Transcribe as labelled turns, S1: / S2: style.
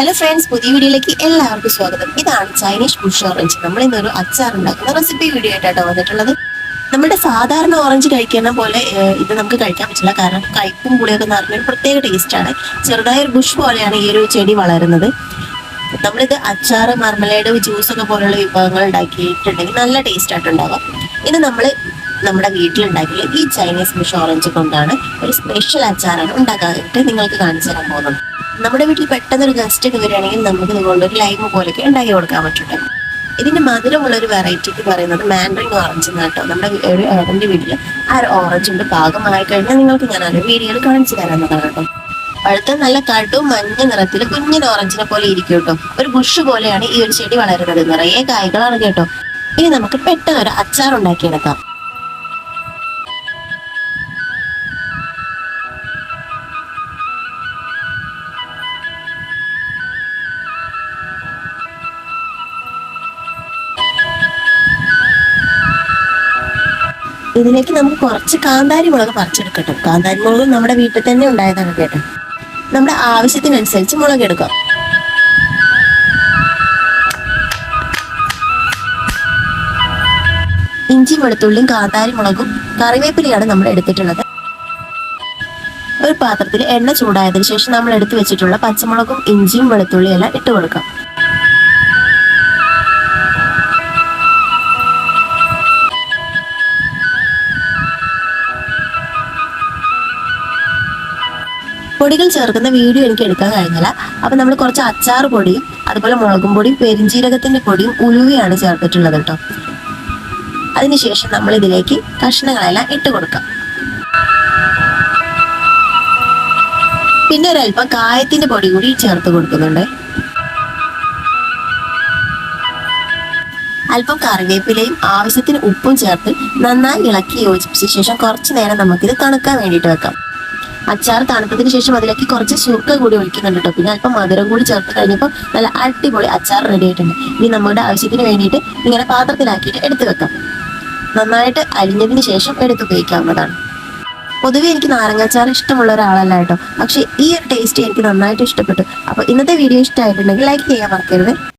S1: Hello friends, പുതിയ വീഡിയോയിലേക്ക് എല്ലാവർക്കും സ്വാഗതം. ഇതാണ് ചൈനീസ് ബുഷ് ഓറഞ്ച്. നമ്മൾ ഇന്നൊരു അച്ചാർ ഉണ്ടാക്കുന്ന റെസിപ്പി വീഡിയോ ആയിട്ടാണ് വന്നിട്ടുള്ളത്. നമ്മുടെ സാധാരണ ഓറഞ്ച് കഴിക്കുന്ന പോലെ ഇത് നമുക്ക് കഴിക്കാൻ പറ്റില്ല. കാരണം കയ്പും പുളിയൊക്കെ നിറഞ്ഞൊരു പ്രത്യേക ടേസ്റ്റാണ്. ചെറുതായ ഒരു ബുഷ് പോലെയാണ് ഈ ഒരു ചെടി വളരുന്നത്. നമ്മളിത് അച്ചാർ, മർമലേഡ്, ജ്യൂസൊക്കെ പോലുള്ള വിഭവങ്ങൾ ഉണ്ടാക്കിയിട്ടുണ്ടെങ്കിൽ നല്ല ടേസ്റ്റ് ആയിട്ടുണ്ടാവാം. ഇത് നമ്മൾ നമ്മുടെ വീട്ടിലുണ്ടാക്കിയ ഈ ചൈനീസ് ബുഷ് ഓറഞ്ച് കൊണ്ടാണ് ഒരു സ്പെഷ്യൽ അച്ചാറാണ് ഉണ്ടാക്കാനായിട്ട് നിങ്ങൾക്ക് കാണിച്ചു തരാൻ പോകുന്നത്. നമ്മുടെ വീട്ടിൽ പെട്ടെന്ന് ഒരു ഗസ്റ്റ് ഒക്കെ വരികയാണെങ്കിൽ നമുക്ക് ഇതുകൊണ്ട് ഒരു ലൈമ് പോലെയൊക്കെ ഉണ്ടാക്കി കൊടുക്കാൻ പറ്റും. ഇതിന്റെ മധുരമുള്ള ഒരു വെറൈറ്റിക്ക് പറയുന്നത് മാൻഡറിൻ ഓറഞ്ച് എന്നാട്ടോ. നമ്മുടെ ഒരു ഏട്ടൻ്റെ വീട്ടിൽ ആ ഒരു ഓറഞ്ചിന്റെ ഭാഗമായി കഴിഞ്ഞാൽ നിങ്ങൾക്ക് ഞാൻ ആ വീഡിയോയിൽ കാണിച്ചു തരാവുന്നതാണ് കേട്ടോ. പഴുത്ത നല്ല കടും മഞ്ഞ നിറത്തിൽ കുഞ്ഞിന് ഓറഞ്ചിനെ പോലെ ഇരിക്കും കേട്ടോ. ഒരു ബുഷ് പോലെയാണ് ഈ ഒരു ചെടി വളരുന്നത്. നിറയെ കായ്കളാണ് കേട്ടോ. ഇനി നമുക്ക് പെട്ടെന്ന് ഒരു അച്ചാർ ഉണ്ടാക്കിയെടുക്കാം. ഇതിലേക്ക് നമുക്ക് കുറച്ച് കാന്താരി മുളക് പറിച്ചെടുക്കട്ടോ. കാന്താരി മുളക് നമ്മുടെ വീട്ടിൽ തന്നെ ഉണ്ടായതാണ് കേട്ടോ. നമ്മുടെ ആവശ്യത്തിനനുസരിച്ച് മുളക് എടുക്കാം. ഇഞ്ചി, വെളുത്തുള്ളിയും, കാന്താരി മുളകും, കറിവേപ്പിലയാണ് നമ്മൾ എടുത്തിട്ടുള്ളത്. ഒരു പാത്രത്തിൽ എണ്ണ ചൂടായതിനു ശേഷം നമ്മൾ എടുത്തു വെച്ചിട്ടുള്ള പച്ചമുളകും ഇഞ്ചിയും വെളുത്തുള്ളിയും എല്ലാം ഇട്ട് കൊടുക്കാം. പൊടികൾ ചേർക്കുന്ന വീഡിയോ എനിക്ക് എടുക്കാൻ കഴിഞ്ഞില്ല. അപ്പൊ നമ്മൾ കുറച്ച് അച്ചാർ പൊടിയും അതുപോലെ മുളകും പൊടിയും പെരിഞ്ജീരകത്തിന്റെ പൊടിയും ഉലുവയാണ് ചേർത്തിട്ടുള്ളത് കേട്ടോ. അതിനുശേഷം നമ്മൾ ഇതിലേക്ക് കഷ്ണങ്ങളെല്ലാം ഇട്ട് കൊടുക്കാം. പിന്നെ ഒരല്പം കായത്തിന്റെ പൊടി കൂടി ചേർത്ത് കൊടുക്കുന്നുണ്ട്. അല്പം കറിവേപ്പിലയും ആവശ്യത്തിന് ഉപ്പും ചേർത്ത് നന്നായി ഇളക്കി യോജിപ്പിച്ച ശേഷം കുറച്ചു നേരം നമുക്കിത് തണുക്കാൻ വേണ്ടിയിട്ട് വെക്കാം. അച്ചാർ തണുത്തതിന് ശേഷം അതിലേക്ക് കുറച്ച് സുർക്ക കൂടി ഒഴിക്കുന്നുണ്ട് കേട്ടോ. പിന്നെ അല്പം മധുരം കൂടി ചേർത്ത് കഴിഞ്ഞപ്പോൾ നല്ല അടിപൊളി അച്ചാർ റെഡി ആയിട്ടുണ്ട്. ഇനി നമ്മുടെ ആവശ്യത്തിന് വേണ്ടിയിട്ട് ഇങ്ങനെ പാത്രത്തിലാക്കിയിട്ട് എടുത്തു വെക്കാം. നന്നായിട്ട് അലിഞ്ഞതിന് ശേഷം എടുത്ത് ഉപയോഗിക്കാവുന്നതാണ്. പൊതുവെ എനിക്ക് നാരങ്ങാച്ചാർ ഇഷ്ടമുള്ള ഒരാളല്ല കേട്ടോ. പക്ഷെ ഈ ഒരു ടേസ്റ്റ് എനിക്ക് നന്നായിട്ട് ഇഷ്ടപ്പെട്ടു. അപ്പോൾ ഇന്നത്തെ വീഡിയോ ഇഷ്ടമായിട്ടുണ്ടെങ്കിൽ ലൈക്ക് ചെയ്യാൻ മറക്കരുത്.